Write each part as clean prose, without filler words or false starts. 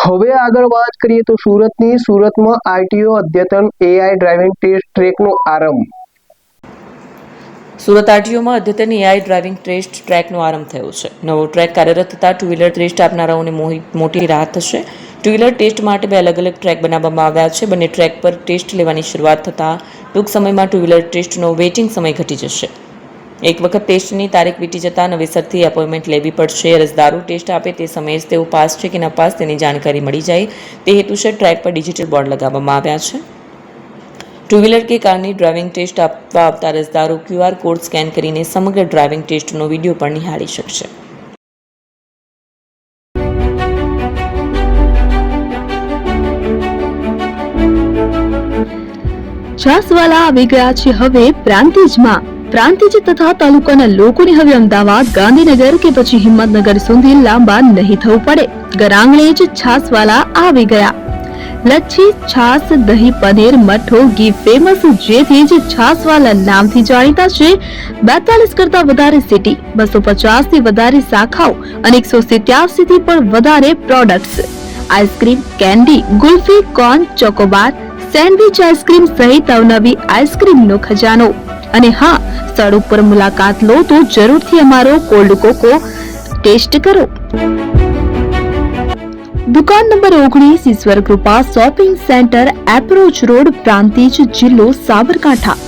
હવે આગળ વાત કરીએ તો સુરતમાં આરટીઓ અદ્યતન એઆઈ ડ્રાઇવિંગ ટેસ્ટ ટ્રેકનો આરંભ. સુરત આરટીઓમાં અદ્યતન એઆઈ ડ્રાઇવિંગ ટેસ્ટ ટ્રેકનો આરંભ થયો છે. નવો ટ્રેક કાર્યરત થતાં ટુ વ્હીલર ટેસ્ટ આપનારાઓને મોટી રાહત થશે. ટુ વ્હીલર ટેસ્ટ માટે 2 અલગ અલગ ટ્રેક બનાવવામાં આવ્યા છે. બંને ટ્રેક પર ટેસ્ટ લેવાની શરૂઆત થતાં ટૂંક સમયમાં ટુ વ્હીલર ટેસ્ટનો વેઇટિંગ સમય ઘટી જશે. એક વખત ટેસ્ટની તારીખ વીતી જતાં નવેસરથી એપોઇન્ટમેન્ટ લેવી પડશે. અરજદારો ટેસ્ટ આપે તે સમયે જ તેઓ પાસ છે કે નાપાસ તેની જાણકારી મળી જાય તે હેતુસર ટ્રેક પર ડિજિટલ બોર્ડ લગાવવામાં આવ્યા છે. ટુ વ્હીલર કે કારની ડ્રાઇવિંગ ટેસ્ટ આપવા આવતા અરજદારો QR કોડ સ્કેન કરીને સમગ્ર ડ્રાઇવિંગ ટેસ્ટનો વિડીયો પણ નિહાળી શકશે. છાસવાલા આવી ગયા છે હવે પ્રાંતિજમાં. પ્રાંતિજ તથા તાલુકાના લોકોને હવે અમદાવાદ, ગાંધીનગર કે પછી હિંમતનગર સુધી લાંબા નહીં થવું પડે. ઘર આંગણે જ છાસવાલા આવી ગયા. લચ્છી, છાસ, દહીં, પનીર, મઠો, ઘી ફેમસ, જેથી જ છાસવાલા નામથી જાણીતા છે. 42 કરતા વધારે સિટી, 250 થી વધારે શાખાઓ અને 187 થી પણ વધારે products. Ice cream, candy, kulfi, corn, Chocobar, sandwich ice cream સહિત અવનવી આઈસ્ક્રીમનો ખજાનો. અને હા, સ્થળ ઉપર મુલાકાત લો તો જરૂરથી અમારો કોલ્ડ કોકો ટેસ્ટ કરો. દુકાન number 19, Ishwar Krupa shopping centre, approach road, Prantij, જિલ્લો Sabarkantha.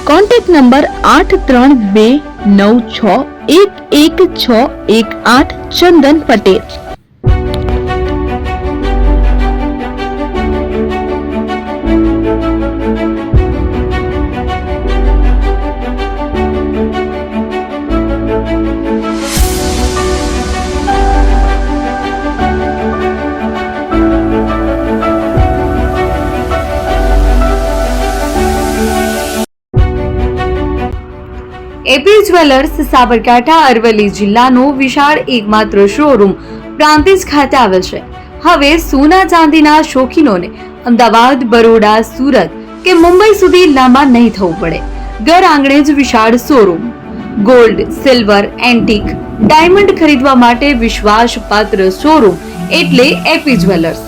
Contact number 8329611618. Chandan Patel. AP jewellers Sabarkantha Aravalli જિલ્લાનો વિશાળ એકમાત્ર શોરૂમ પ્રાંતિજ ખાતે આવેલ છે. હવે સોના ચાંદીના શોખીનોને અમદાવાદ, બરોડા, સુરત કે મુંબઈ સુધી લાંબા નહીં થવું પડે. ઘર આંગણે જ વિશાળ showroom. Gold, silver, antique, diamond ખરીદવા માટે વિશ્વાસપાત્ર શોરૂમ એટલે એપી જ્વેલર્સ.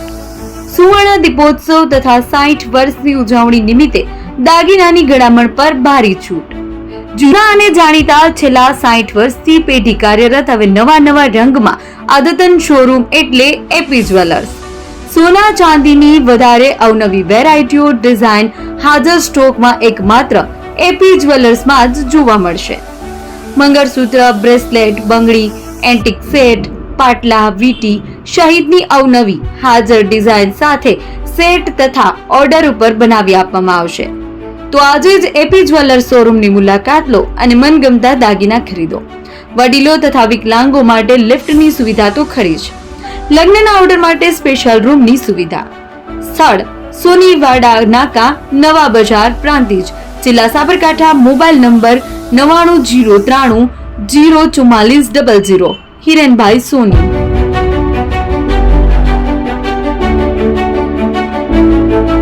સુવર્ણ દીપોત્સવ તથા 60 વર્ષની ઉજવણી નિમિત્તે દાગીનાની ગળામણ પર ભારી છૂટ. જૂના અને જાણીતા છેલ્લા 60 વર્ષથી પેઢી કાર્યરત હવે નવા રંગમાં અદ્યતન શોરૂમ એટલે એપી જ્વેલર્સ. સોના ચાંદીની વધારે અવનવી વેરાયટીઓ, ડિઝાઇન હાજર સ્ટોકમાં એકમાત્ર એપી જ્વેલર્સમાં જ જોવા મળશે. મંગળસૂત્ર, બ્રેસલેટ, બંગડી, એન્ટિક સેટ, પાટલા, વીટી સહિતની અવનવી હાજર ડિઝાઇન સાથે સેટ તથા ઓર્ડર ઉપર બનાવી આપવામાં આવશે. તો આજે જ એપી જ્વેલર્સ શોરૂમની મુલાકાત લો અને મનગમતા દાગીના ખરીદો. વડીલો તથા વિકલાંગો માટે લિફ્ટની સુવિધા તો ખરી જ. લગ્નના ઓર્ડર માટે સ્પેશિયલ રૂમની સુવિધા. સ્થળ સોનીવાડા નાકા, નવા બજાર, પ્રાંતિજ, જિલ્લા સાબરકાંઠા. Mobile number 9903004400. હિરેનભાઈ સોની.